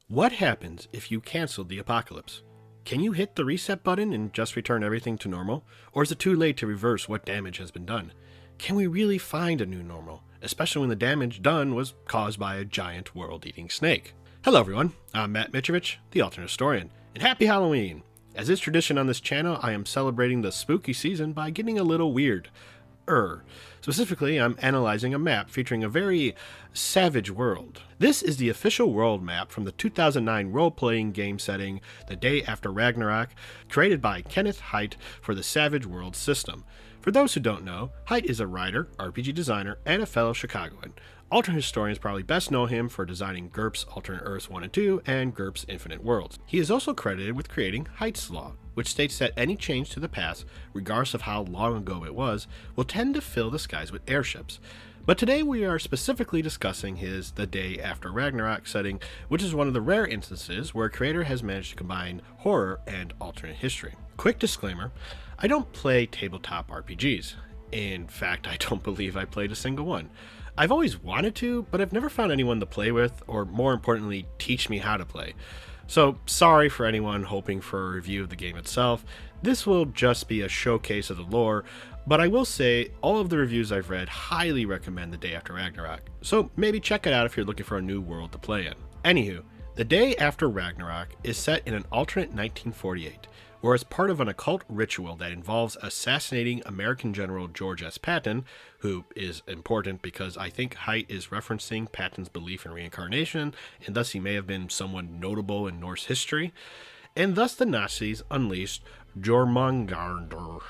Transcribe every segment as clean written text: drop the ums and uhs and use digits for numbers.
What happens if you cancel the apocalypse? Can you hit the reset button and just return everything to normal? Or is it too late to reverse what damage has been done? Can we really find a new normal, especially when the damage done was caused by a giant world-eating snake? Hello everyone, I'm Matt Mitrovich, the Alternate Historian, and happy Halloween! As is tradition on this channel, I am celebrating the spooky season by getting a little weird. Specifically, I'm analyzing a map featuring a very savage world. This is the official world map from the 2009 role-playing game setting The Day After Ragnarok, created by Kenneth Haidt for the Savage Worlds system. For those who don't know, Haidt is a writer, RPG designer, and a fellow Chicagoan. Alternate historians probably best know him for designing GURPS Alternate Earths 1 and 2 and GURPS Infinite Worlds. He is also credited with creating Haidt's Law, which states that any change to the past, regardless of how long ago it was, will tend to fill the skies with airships. But today we are specifically discussing his The Day After Ragnarok setting, which is one of the rare instances where a creator has managed to combine horror and alternate history. Quick disclaimer, I don't play tabletop RPGs. In fact, I don't believe I played a single one. I've always wanted to, but I've never found anyone to play with, or more importantly, teach me how to play. So, sorry for anyone hoping for a review of the game itself. This will just be a showcase of the lore, but I will say all of the reviews I've read highly recommend The Day After Ragnarok, so maybe check it out if you're looking for a new world to play in. Anywho, The Day After Ragnarok is set in an alternate 1948, where as part of an occult ritual that involves assassinating American General George S. Patton, who is important because I think Haidt is referencing Patton's belief in reincarnation, and thus he may have been someone notable in Norse history, and thus the Nazis unleashed Jormungandr.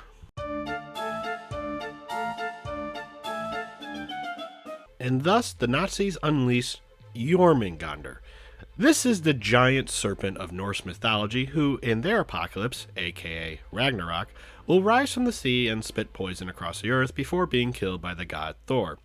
This is the giant serpent of Norse mythology who, in their apocalypse, aka Ragnarok, will rise from the sea and spit poison across the earth before being killed by the god Thor.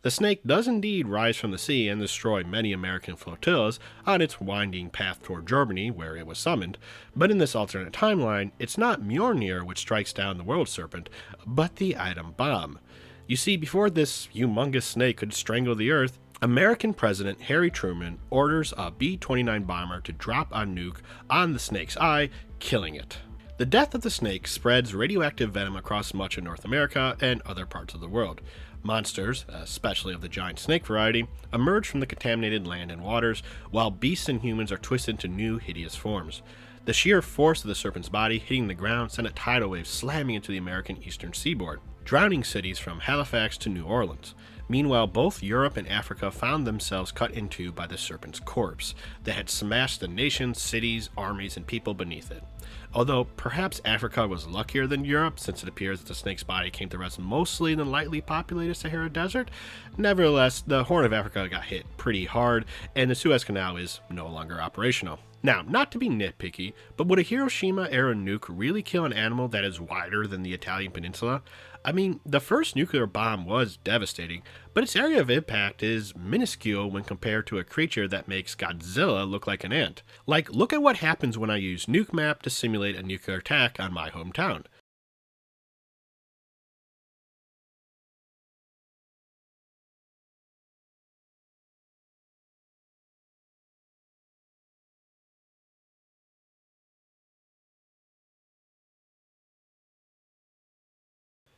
The snake does indeed rise from the sea and destroy many American flotillas on its winding path toward Germany, where it was summoned, but in this alternate timeline, it's not Mjolnir which strikes down the world serpent, but the item bomb. You see, before this humongous snake could strangle the earth, American President Harry Truman orders a B-29 bomber to drop a nuke on the snake's eye, killing it. The death of the snake spreads radioactive venom across much of North America and other parts of the world. Monsters, especially of the giant snake variety, emerge from the contaminated land and waters, while beasts and humans are twisted into new, hideous forms. The sheer force of the serpent's body hitting the ground sent a tidal wave slamming into the American eastern seaboard, drowning cities from Halifax to New Orleans. Meanwhile, both Europe and Africa found themselves cut in two by the serpent's corpse that had smashed the nations, cities, armies, and people beneath it. Although perhaps Africa was luckier than Europe, since it appears that the snake's body came to rest mostly in the lightly populated Sahara Desert, nevertheless, the Horn of Africa got hit pretty hard, and the Suez Canal is no longer operational. Now, not to be nitpicky, but would a Hiroshima-era nuke really kill an animal that is wider than the Italian peninsula? I mean, the first nuclear bomb was devastating, but its area of impact is minuscule when compared to a creature that makes Godzilla look like an ant. Like, look at what happens when I use Nuke Map to simulate a nuclear attack on my hometown.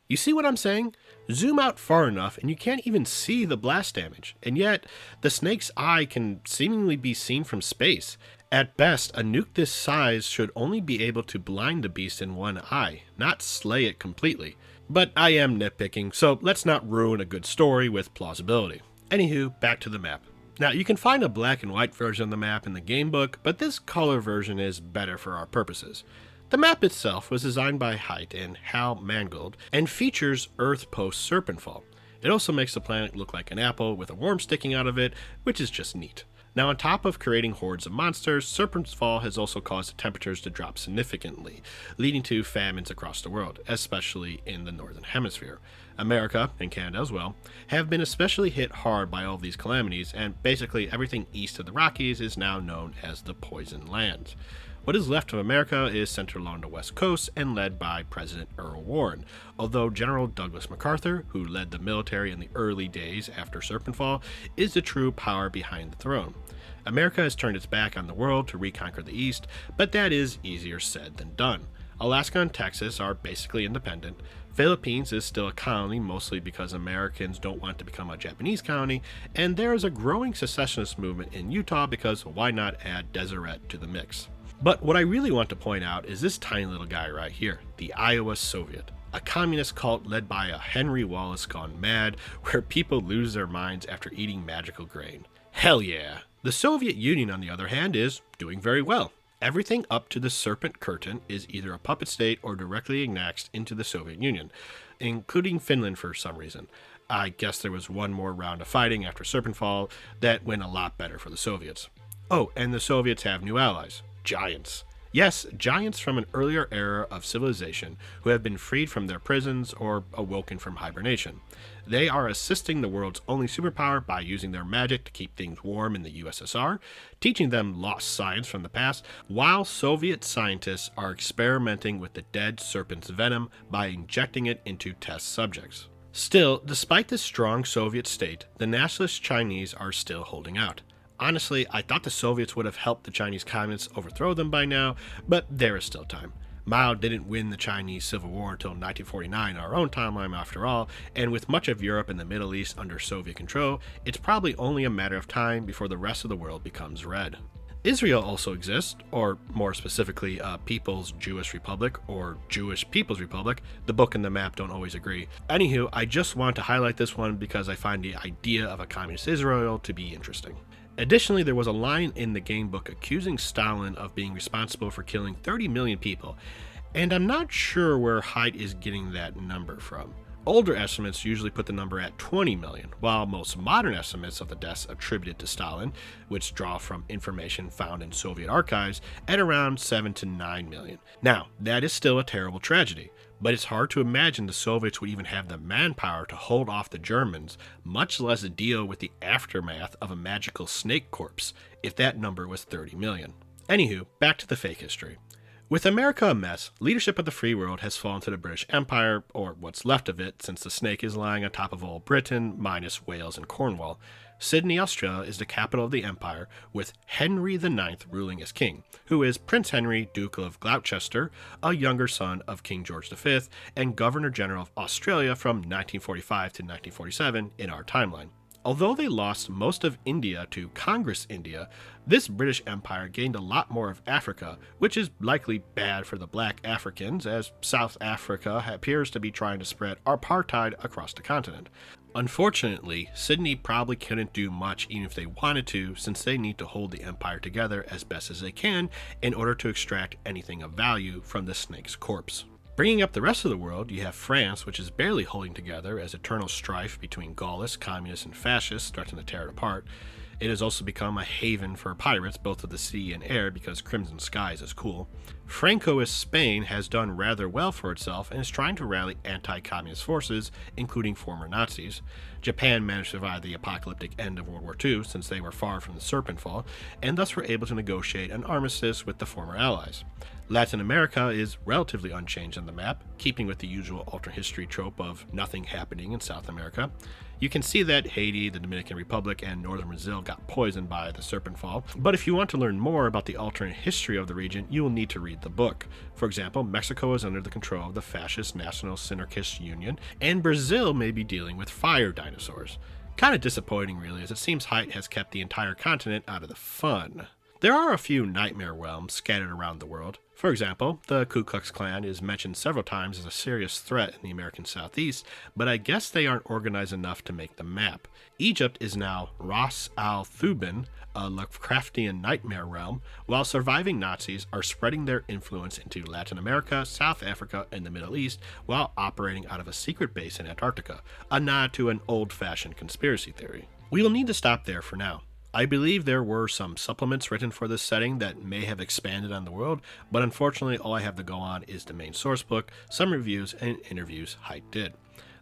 You see what I'm saying? Zoom out far enough and you can't even see the blast damage, and yet the snake's eye can seemingly be seen from space. At best, a nuke this size should only be able to blind the beast in one eye, not slay it completely. But I am nitpicking, so let's not ruin a good story with plausibility. Anywho, back to the map. Now, you can find a black and white version of the map in the gamebook, but this color version is better for our purposes. The map itself was designed by Haidt and Hal Mangold and features Earth post-Serpentfall. It also makes the planet look like an apple with a worm sticking out of it, which is just neat. Now, on top of creating hordes of monsters, Serpent's Fall has also caused the temperatures to drop significantly, leading to famines across the world, especially in the Northern Hemisphere. America, and Canada as well, have been especially hit hard by all of these calamities, and basically everything east of the Rockies is now known as the Poison Lands. What is left of America is centered along the west coast and led by President Earl Warren, although General Douglas MacArthur, who led the military in the early days after Serpentfall, is the true power behind the throne. America has turned its back on the world to reconquer the East, but that is easier said than done. Alaska and Texas are basically independent. Philippines is still a colony, mostly because Americans don't want to become a Japanese colony, and there is a growing secessionist movement in Utah because why not add Deseret to the mix? But what I really want to point out is this tiny little guy right here, the Iowa Soviet, a communist cult led by a Henry Wallace gone mad, where people lose their minds after eating magical grain. Hell yeah! The Soviet Union, on the other hand, is doing very well. Everything up to the Serpent Curtain is either a puppet state or directly annexed into the Soviet Union, including Finland for some reason. I guess there was one more round of fighting after Serpent Fall that went a lot better for the Soviets. Oh, and the Soviets have new allies. Giants. Yes, giants from an earlier era of civilization who have been freed from their prisons or awoken from hibernation. They are assisting the world's only superpower by using their magic to keep things warm in the USSR, teaching them lost science from the past, while Soviet scientists are experimenting with the dead serpent's venom by injecting it into test subjects. Still, despite this strong Soviet state, the nationalist Chinese are still holding out. Honestly, I thought the Soviets would have helped the Chinese communists overthrow them by now, but there is still time. Mao didn't win the Chinese Civil War until 1949, our own timeline after all, and with much of Europe and the Middle East under Soviet control, it's probably only a matter of time before the rest of the world becomes red. Israel also exists, or more specifically, People's Jewish Republic, or Jewish People's Republic. The book and the map don't always agree. Anywho, I just want to highlight this one because I find the idea of a communist Israel to be interesting. Additionally, there was a line in the game book accusing Stalin of being responsible for killing 30 million people, and I'm not sure where Haidt is getting that number from. Older estimates usually put the number at 20 million, while most modern estimates of the deaths attributed to Stalin, which draw from information found in Soviet archives, at around 7 to 9 million. Now, that is still a terrible tragedy, but it's hard to imagine the Soviets would even have the manpower to hold off the Germans, much less deal with the aftermath of a magical snake corpse, if that number was 30 million. Anywho, back to the fake history. With America a mess, leadership of the free world has fallen to the British Empire, or what's left of it, since the snake is lying on top of all Britain, minus Wales and Cornwall. Sydney, Australia is the capital of the empire, with Henry IX ruling as king, who is Prince Henry, Duke of Gloucester, a younger son of King George V, and Governor-General of Australia from 1945 to 1947 in our timeline. Although they lost most of India to Congress India, this British Empire gained a lot more of Africa, which is likely bad for the black Africans, as South Africa appears to be trying to spread apartheid across the continent. Unfortunately, Sydney probably couldn't do much even if they wanted to, since they need to hold the empire together as best as they can in order to extract anything of value from the snake's corpse. Bringing up the rest of the world, you have France, which is barely holding together as eternal strife between Gaulists, communists, and fascists threaten to tear it apart. It has also become a haven for pirates, both of the sea and air, because Crimson Skies is cool. Francoist Spain has done rather well for itself and is trying to rally anti-communist forces, including former Nazis. Japan managed to survive the apocalyptic end of World War II, since they were far from the Serpent Fall, and thus were able to negotiate an armistice with the former Allies. Latin America is relatively unchanged on the map, keeping with the usual alternate history trope of nothing happening in South America. You can see that Haiti, the Dominican Republic, and northern Brazil got poisoned by the Serpent Fall, but if you want to learn more about the alternate history of the region, you will need to read the book. For example, Mexico is under the control of the fascist National Synarchist Union, and Brazil may be dealing with fire dinosaurs. Kind of disappointing really, as it seems Haidt has kept the entire continent out of the fun. There are a few nightmare realms scattered around the world. For example, the Ku Klux Klan is mentioned several times as a serious threat in the American Southeast, but I guess they aren't organized enough to make the map. Egypt is now Ras Al Thuban, a Lovecraftian nightmare realm, while surviving Nazis are spreading their influence into Latin America, South Africa, and the Middle East while operating out of a secret base in Antarctica, a nod to an old-fashioned conspiracy theory. We will need to stop there for now. I believe there were some supplements written for this setting that may have expanded on the world, but unfortunately all I have to go on is the main source book, some reviews, and interviews Haidt did.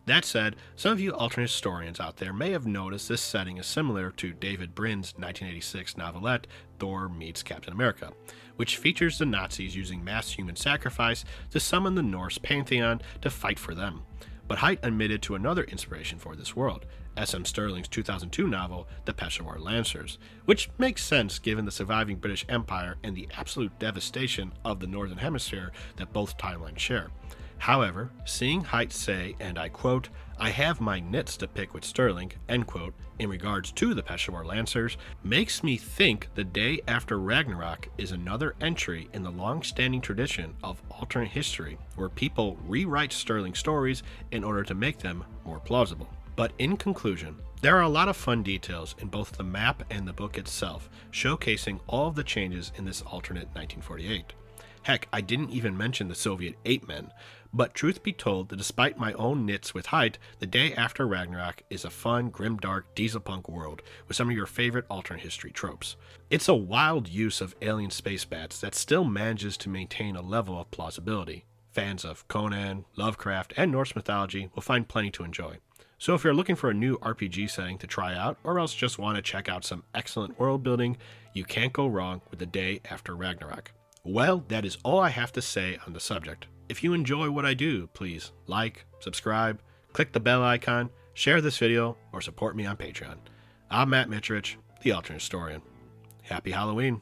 That said, some of you alternate historians out there may have noticed this setting is similar to David Brin's 1986 novelette, Thor Meets Captain America, which features the Nazis using mass human sacrifice to summon the Norse pantheon to fight for them. But Haidt admitted to another inspiration for this world, S.M. Stirling's 2002 novel, The Peshawar Lancers, which makes sense given the surviving British Empire and the absolute devastation of the Northern Hemisphere that both timelines share. However, seeing Height say, and I quote, "I have my nits to pick with Stirling," end quote, in regards to the Peshawar Lancers, makes me think The Day After Ragnarok is another entry in the long-standing tradition of alternate history, where people rewrite Stirling stories in order to make them more plausible. But in conclusion, there are a lot of fun details in both the map and the book itself, showcasing all of the changes in this alternate 1948. Heck, I didn't even mention the Soviet 8 Men, but truth be told, despite my own nits with Height, The Day After Ragnarok is a fun, grimdark, dieselpunk world with some of your favorite alternate history tropes. It's a wild use of alien space bats that still manages to maintain a level of plausibility. Fans of Conan, Lovecraft, and Norse mythology will find plenty to enjoy. So if you're looking for a new RPG setting to try out, or else just want to check out some excellent world building, you can't go wrong with The Day After Ragnarok. Well, that is all I have to say on the subject. If you enjoy what I do, please like, subscribe, click the bell icon, share this video, or support me on Patreon. I'm Matt Mitrich, the Alternate Historian. Happy Halloween!